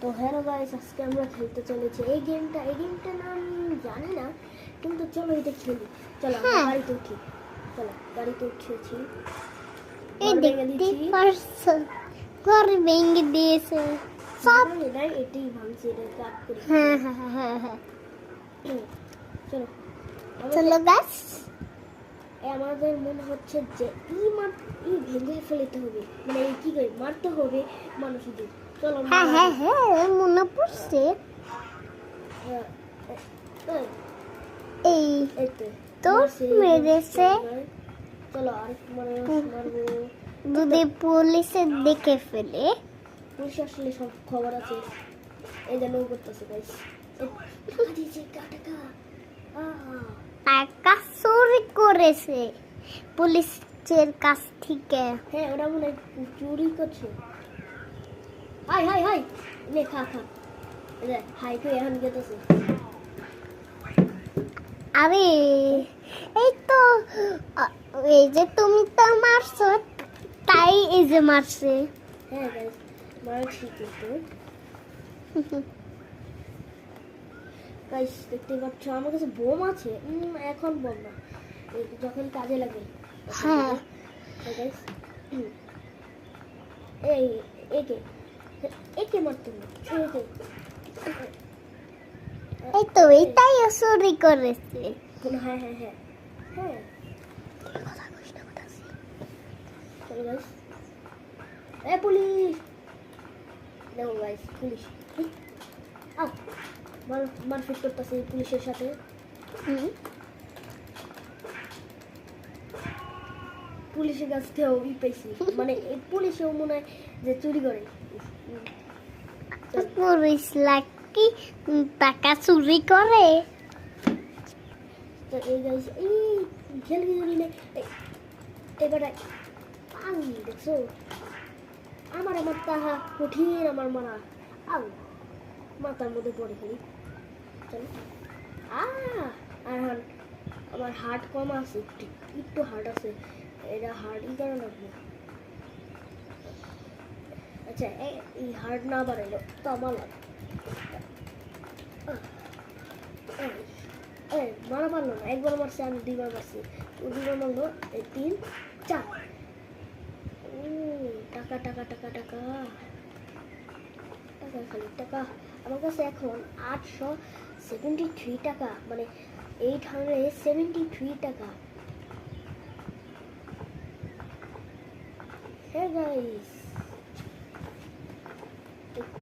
তো hello guys, আজকে আমরা খেলতে চলেছি এই গেমটা নাম জানি না, কিন্তু চলো এটা খেলি। চলো আমরা গাড়িতে উঠি। চলো গাড়িতে উঠেছি। এই দেখতে পারছো ঘর ভেঙে দিয়েছে সব। এটাই ভাঙছি, এটা কাট করি। হ্যাঁ হ্যাঁ হ্যাঁ হ্যাঁ চলো চলো গাছ। আমাদের মনে হচ্ছে যে এই ভেঙে ফেলতে হবে, মানে এই কি করে মারতে হবে মানুষদের। চলো হ্যাঁ হ্যাঁ হ্যাঁ মনে পড়ছে। এই তো মেরেছে। চলো আর মারবো। যদি পুলিশে দেখে ফেলে, পুলিশ আসলে সব খবর আছে। এই যে নৌ করতেছে গাইস, টাকা চুরি করেছে পুলিশের কাছ থেকে। হ্যাঁ ওরা মনে হয় চুরি করছে। হাই হাই হাই নে খা খা। হাই করে এখন গেতেছে। আরে এই তো এই যে তুমি তো মারছো, তাই এই যে মারছে। হ্যাঁ গাইস মারছি কিন্তু। গাইস দেখতে পাচ্ছ আমার কাছে বোম আছে। এখন বোম না, যখন কাজে লাগে। হ্যাঁ গাইস এই একে একে মারতে হবে। এই তো এটাই চুরি করেছে। হ্যাঁ হ্যাঁ হ্যাঁ হ্যাঁ চলো গাইস। পুলিশ দেখো গাইস, পুলিশ মারপিট করতেছে পুলিশের সাথে। পুলিশের কাছ থেকেও পাইছি, মানে এই পুলিশেও মনে হয় যে চুরি করে। পুলিশ লাকি টাকা চুরি করে। তো এই গাইস এই খেলবি যদি না এবারে পানি দেখছো আমার তাহা কঠিন আমার মারা আউ মাথার মধ্যে পড়ে খালি। চলো আর আমার হার্ট কম আছে, একটু হার্ট আছে। এটা হার্ট ই কারণ লাগবে। আচ্ছা এই হার্ট না বাড়াইলো তো আমার লাগে। মারা পারলো না, একবার মারছে আমি দুইবার মারছি, ও দুইবার মারলো। এই 3 4 টাকা টাকা টাকা টাকা টাকা খালি টাকা। আমার কাছে এখন 873 টাকা, মানে 873 টাকা। হ্যাঁ গাইস